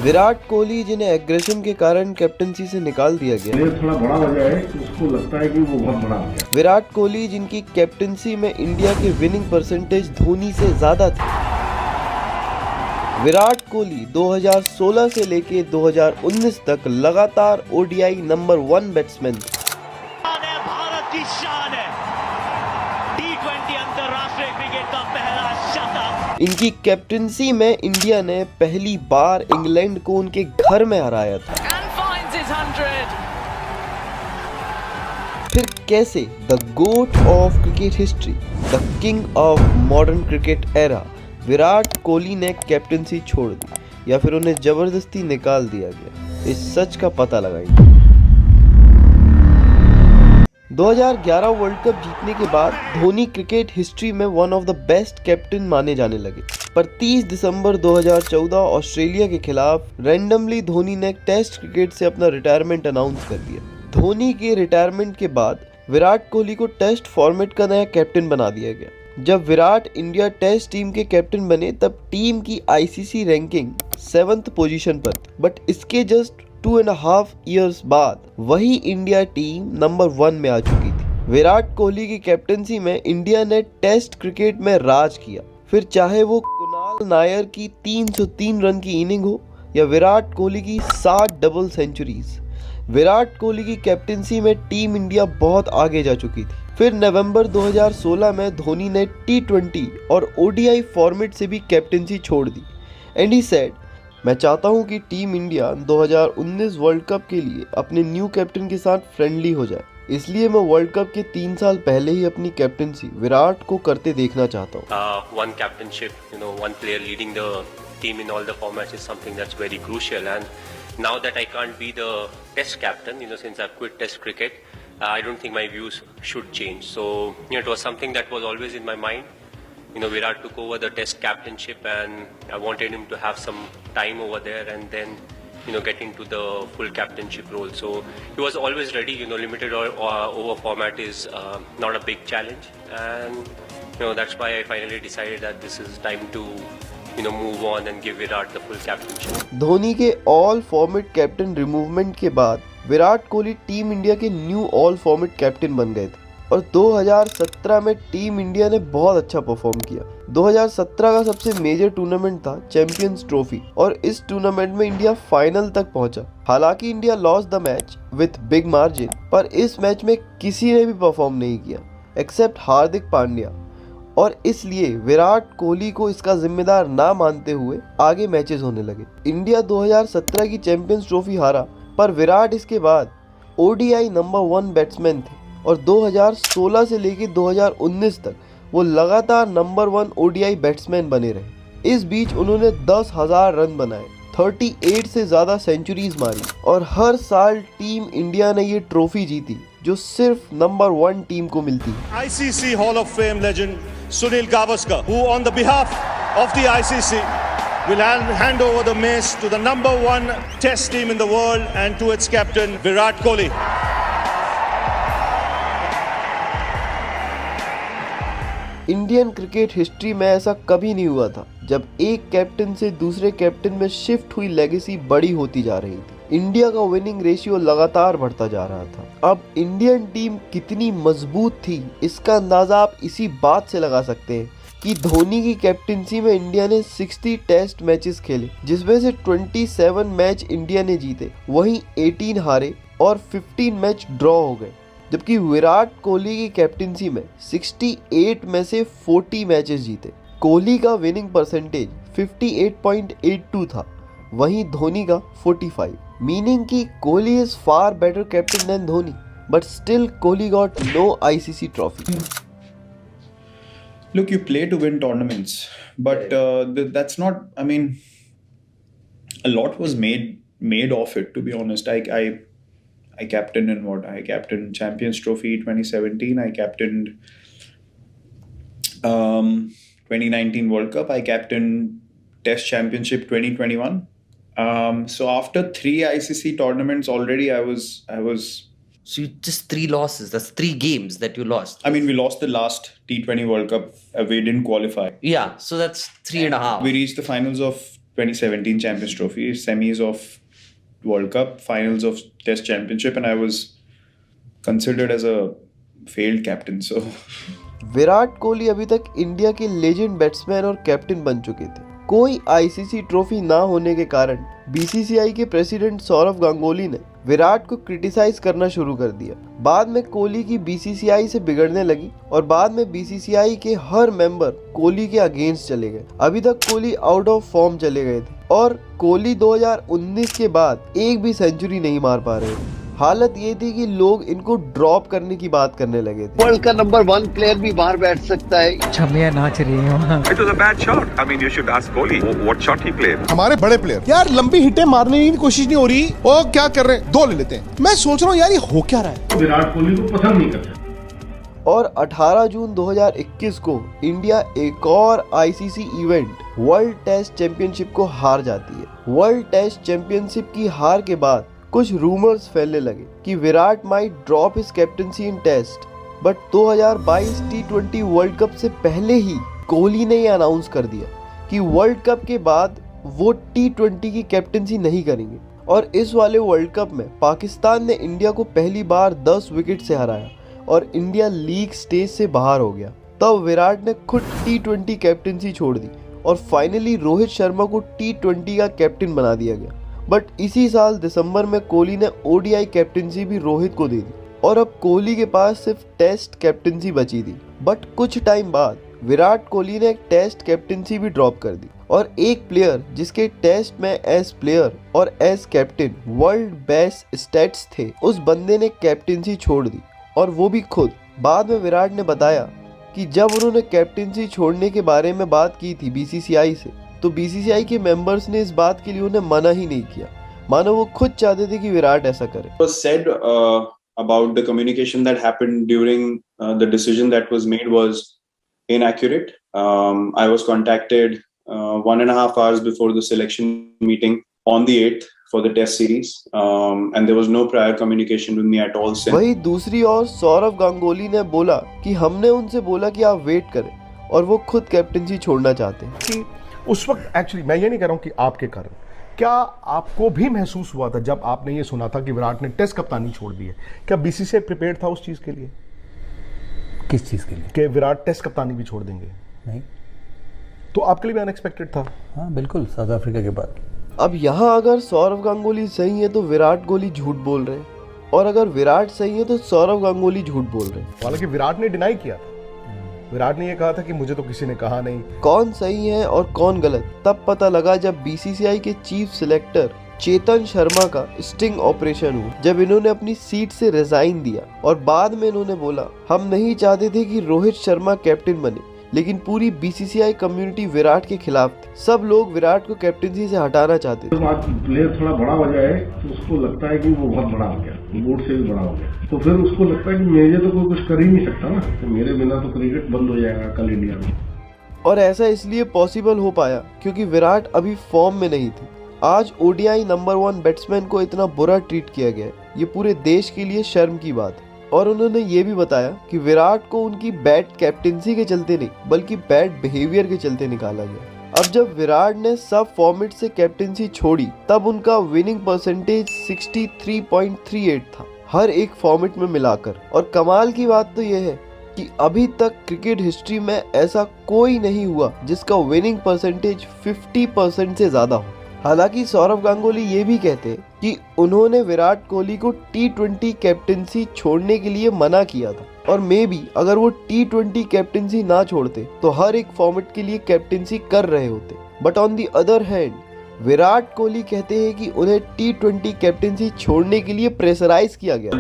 विराट कोहली जिन्हें एग्रेशन के कारण कैप्टनसी से निकाल दिया गया। ये थोड़ा बड़ा वजह है कि उसको लगता है कि वो बहुत बड़ा हो गया। विराट कोहली जिनकी कैप्टनसी में इंडिया के विनिंग परसेंटेज धोनी से ज्यादा थी। विराट कोहली 2016 से लेके 2019 तक लगातार ओडीआई नंबर 1 बैट्समैन थे। भारत की शान है। T20 अंतरराष्ट्रीय क्रिकेट का पहला शतक। इनकी कैप्टनसी में इंडिया ने पहली बार इंग्लैंड को उनके घर में हराया था। फिर कैसे the goat of cricket history, the king of modern cricket era Virat Kohli ने कैप्टनसी छोड़ दी या फिर उन्हें जबरदस्ती निकाल दिया गया, इस सच का पता लगाएंगे। 2011 वर्ल्ड कप जीतने के बाद धोनी क्रिकेट हिस्ट्री में one of the best captain माने जाने लगे, पर 30 दिसंबर 2014 ऑस्ट्रेलिया के खिलाफ रैंडमली धोनी ने टेस्ट क्रिकेट से अपना रिटायरमेंट अनाउंस कर दिया। धोनी के रिटायरमेंट के बाद विराट कोहली को टेस्ट फॉर्मेट का नया कैप्टन बना दिया गया। जब विराट इंडिया टेस्ट टीम के कैप्टन बने तब टीम की आईसीसी रैंकिंग 7th पोजीशन पर थी, बट इसके जस्ट 2.5 इयर्स बाद वही इंडिया टीम नंबर 1 में आ चुकी थी। विराट कोहली की कैप्टनसी में इंडिया ने टेस्ट क्रिकेट में राज किया, फिर चाहे वो कुणाल नायर की 303 रन की इनिंग हो या विराट कोहली की 60 डबल सेंचुरीज। विराट कोहली की कैप्टनसी में टीम इंडिया बहुत आगे जा चुकी थी। फिर नवंबर 2016 में धोनी ने T20 और ओडीआई फॉर्मेट से भी कैप्टनसी छोड़ दी एंड ही सेड, मैं चाहता हूं कि टीम इंडिया 2019 वर्ल्ड कप के लिए अपने न्यू कैप्टन के साथ फ्रेंडली हो जाए, इसलिए मैं वर्ल्ड कप के 3 साल पहले ही अपनी कैप्टनसी विराट को करते देखना चाहता हूं। One captainship, one player leading the team in all the formats is something that's very crucial. And now that I can't be the test captain, since I've quit test cricket, I don't think my views should change. So, it was something that was always in my mind. Virat took over the test captainship and I wanted him to have some time over there and then, get into the full captainship role. So, he was always ready. Limited or over format is not a big challenge. And, that's why I finally decided that this is time to, move on and give Virat the full captainship. Dhoni के all format captain रिमूवमेंट के बाद Virat Kohli team India के knew all format captain बन गए थे और 2017 में team India ने बहुत अच्छा परफॉर्म किया। 2017 का सबसे मेजर टूर्नामेंट था चैंपियंस ट्रॉफी और इस टूर्नामेंट में इंडिया फाइनल तक पहुंचा। हालांकि India lost the match with big margin, पर इस मैच में किसी ने भी परफॉर्म नहीं किया एक्सेप्ट हार्दिक पांड्या और इसलिए विराट कोहली को इसका जिम्मेदार ना मानते हुए आगे मैचेस होने लगे। इंडिया 2017 की चैंपियंस ट्रॉफी हारा, पर विराट इसके बाद ओडीआई नंबर 1 बैट्समैन थे और 2016 से लेकर 2019 तक वो लगातार नंबर 1 ओडीआई बैट्समैन बने रहे। इस बीच उन्होंने 10,000 रन बनाए, 38 से ज्यादा सेंचुरीज मारी और हर साल टीम इंडिया ने ये ट्रॉफी जीती जो सिर्फ नंबर 1 टीम को मिलती है। ICC Hall of Fame legend Sunil Gavaskar, who on the behalf of the ICC will hand over the mace to the number 1 test team in the world and to its captain Virat Kohli. Indian cricket history में ऐसा कभी नहीं हुआ था जब एक captain से दूसरे कैप्टन में शिफ्ट हुई लेगेसी बड़ी होती जा रही थी। इंडिया का विनिंग रेशियो लगातार बढ़ता जा रहा था। अब इंडियन टीम कितनी मजबूत थी इसका अंदाजा आप इसी बात से लगा सकते हैं कि धोनी की कैप्टनसी में इंडिया ने 60 टेस्ट मैचेस खेले, जिसमें से 27 मैच इंडिया ने जीते, वहीं 18 हारे और 15 मैच ड्रॉ हो गए। जबकि विराट कोहली की कैप्टनसी में 68 में से 40 मैचेस जीते। कोहली का विनिंग परसेंटेज 58.82 था, वहीं धोनी का 45, मीनिंग कि Kohli is far better captain than Dhoni, but still Kohli got no ICC trophy. Look, you play to win tournaments, but that's not. I mean, a lot was made of it. To be honest, I captained in what? I captained Champions Trophy 2017. I captained 2019 World Cup. I captained Test Championship 2021. So after 3 ICC tournaments already, I was. So you just 3 losses. That's 3 games that you lost. I mean, we lost the last T20 World Cup. We didn't qualify. Yeah, so that's 3.5. We reached the finals of 2017 Champions Trophy, semis of World Cup, finals of Test Championship, and I was considered as a failed captain. So Virat Kohli अभी तक India के legend batsman और captain बन चुके थे। कोई ICC trophy ना होने के कारण बीसीसीआई के प्रेसिडेंट सौरव गांगुली ने विराट को क्रिटिसाइज करना शुरू कर दिया। बाद में कोहली की बीसीसीआई से बिगड़ने लगी और बाद में बीसीसीआई के हर मेंबर कोहली के अगेंस्ट चले गए। अभी तक कोहली आउट ऑफ फॉर्म चले गए थे और कोहली 2019 के बाद एक भी सेंचुरी नहीं मार पा रहे थे। हालत ये थी कि लोग इनको ड्रॉप करने की बात करने लगे थे। वर्ल्ड का नंबर 1 प्लेयर भी बाहर बैठ सकता है। छमिया नाच रही है वहाँ। It was a bad shot. I mean, you should ask Kohli what shot he played. हमारे बड़े प्लेयर यार लंबी हिटें मारने की कोशिश नहीं हो रही, वो क्या कर रहे हैं, 2 ले लेते हैं। मैं सोच रहा हूँ यार ये हो क्या रहा है। विराट कोहली को पसंद नहीं करते। और 18 जून 2021 को इंडिया एक और ICC event world test championship को हार जाती है। वर्ल्ड टेस्ट चैंपियनशिप की हार के बाद कुछ रूमर्स फैलने लगे कि Virat might drop his captaincy in test, but 2022 T20 world cup से पहले ही कोहली ने यह अनाउंस कर दिया कि वर्ल्ड कप के बाद वो T20 की कैप्टनसी नहीं करेंगे। और इस वाले वर्ल्ड कप में पाकिस्तान ने इंडिया को पहली बार 10 विकेट से हराया और इंडिया लीग स्टेज से बाहर हो गया। तब विराट ने खुद T20 कैप्टनसी छोड़ दी और फाइनली रोहित शर्मा को T20 का कैप्टन बना दिया गया। बट इसी साल दिसंबर में कोहली ने ओडीआई कैप्टनसी भी रोहित को दे दी और अब कोहली के पास सिर्फ टेस्ट कैप्टनसी बची थी। बट कुछ टाइम बाद विराट कोहली ने एक टेस्ट कैप्टनसी भी ड्रॉप कर दी और एक प्लेयर जिसके टेस्ट में एज प्लेयर और as captain world best stats थे, उस बंदे ने कैप्टनसी छोड़ दी और वो भी खुद। बाद में विराट ने बताया कि जब उन्होंने कैप्टनसी छोड़ने के बारे में बात की थी बीसीसीआई से, तो बीसीसीआई के मेंबर्स ने इस बात के लिए उन्हें मना ही नहीं किया, मानो वो खुद चाहते थे कि विराट ऐसा करे। was said about the communication that happened during the decision that was made was inaccurate. I was contacted 1.5 hours before the selection meeting on the 8th for the test series, and there was no prior communication with me at all since. वही दूसरी ओर सौरव गांगुली ने बोला कि हमने उनसे बोला कि आप वेट करें और वो खुद कैप्टनसी छोड़ना चाहते हैं। कि उस वक्त एक्चुअली मैं ये नहीं कह रहा हूँ कि आपके कारण, क्या आपको भी महसूस हुआ था जब आपने ये सुना था कि विराट ने टेस्ट कप्तानी छोड़ दी है, क्या बीसीसीआई प्रिपेयर्ड था उस चीज के लिए? किस चीज के लिए? कि विराट टेस्ट कप्तानी भी छोड़ देंगे? नहीं, तो आपके लिए भी अनएक्सपेक्टेड था? हाँ बिल्कुल, साउथ अफ्रीका के बाद। अब यहाँ अगर सौरव गांगुली सही है तो विराट कोहली झूठ बोल रहे हैं और अगर विराट सही है तो सौरव गांगुली झूठ बोल रहे हैं। हालांकि विराट ने डिनाई किया था, विराट ने ये कहा था कि मुझे तो किसी ने कहा नहीं। कौन सही है और कौन गलत तब पता लगा जब बीसीसीआई के चीफ सिलेक्टर चेतन शर्मा का स्टिंग ऑपरेशन हुआ, जब इन्होंने अपनी सीट से रिजाइन दिया और बाद में इन्होंने बोला हम नहीं चाहते थे कि रोहित शर्मा कैप्टन बने, लेकिन पूरी बीसीसीआई कम्युनिटी विराट के खिलाफ थी। सब लोग विराट को कैप्टनसी से हटाना चाहते थे। जब आज प्लेयर थोड़ा बड़ा हो जाए तो उसको लगता है कि वो बहुत बड़ा हो गया, बोर्ड से भी बड़ा हो गया, तो फिर उसको लगता है कि मेरे तो कोई कुछ कर ही नहीं सकता ना, तो मेरे बिना तो क्रिकेट बंद हो जाएगा कल इंडिया में। और ऐसा इसलिए पॉसिबल हो पाया क्योंकि विराट अभी फॉर्म में नहीं थे। आज ओडीआई नंबर 1 बैट्समैन को इतना बुरा ट्रीट किया गया, ये पूरे देश के लिए शर्म की बात है। और उन्होंने ये भी बताया कि विराट को उनकी बैड कैप्टनसी के चलते नहीं बल्कि बैड बिहेवियर के चलते निकाला गया। अब जब विराट ने सब फॉर्मेट से कैप्टनसी छोड़ी तब उनका विनिंग परसेंटेज 63.38 था हर एक फॉर्मेट में मिलाकर। और कमाल की बात तो यह है कि अभी तक क्रिकेट हिस्ट्री में ऐसा कोई नहीं हुआ जिसका विनिंग परसेंटेज 50% से ज्यादा हो। हालांकि सौरव गांगुली ये भी कहते हैं कि उन्होंने विराट कोहली को T20 कैप्टनसी छोड़ने के लिए मना किया था और मे बी अगर वो T20 कैप्टनसी ना छोड़ते तो हर एक फॉर्मेट के लिए कैप्टनसी कर रहे होते। But on the other hand Virat Kohli कहते हैं कि उन्हें T20 कैप्टनसी छोड़ने के लिए प्रेशराइज किया गया।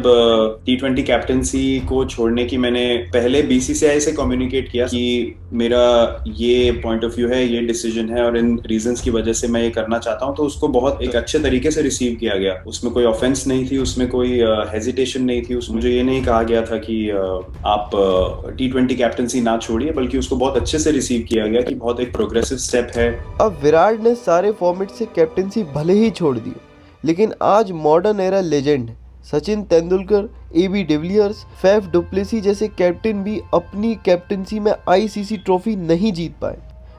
T20 कैप्टनसी को छोड़ने की मैंने पहले बीसीसीआई से कम्युनिकेट किया कि मेरा ये पॉइंट ऑफ व्यू है, ये डिसीजन है और इन रीजंस की वजह से मैं ये करना चाहता हूँ, तो उसको बहुत एक अच्छे तरीके से रिसीव किया गया। उसमें कोई ऑफेंस नहीं थी, उसमें कोई हेजिटेशन नहीं थी, मुझे ये नहीं कहा गया था कि आप T20 कैप्टनसी ना छोड़िए, बल्कि उसको बहुत अच्छे से रिसीव किया गया कि बहुत एक प्रोग्रेसिव स्टेप है। अब विराट ने सारे फॉर्मेट से कैप्टनसी भले ही छोड़ दी, लेकिन आज मॉडर्न एरा लेजेंड है। Sachin Tendulkar, AB de Villiers, Faf du Plessis जैसे कैप्टन भी अपनी कैप्टनसी में आईसीसी ट्रॉफी नहीं जीत पाए,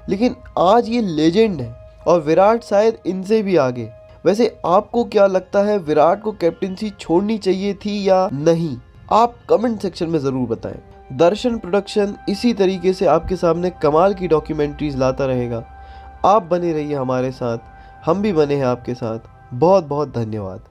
लेकिन आज ये लेजेंड है और विराट शायद इनसे भी आगे। वैसे आपको क्या लगता है, विराट को कैप्टेंसी छोड़नी चाहिए थी या नहीं? आप कमेंट सेक्शन में ज़रूर बताएं। दर्शन प्रोडक्शन इसी तरीके से आपके सामने कमाल की डॉक्यूमेंट्रीज लाता रहेगा। आप बने रहिए हमारे साथ, हम भी बने हैं आपके साथ। बहुत बहुत धन्यवाद।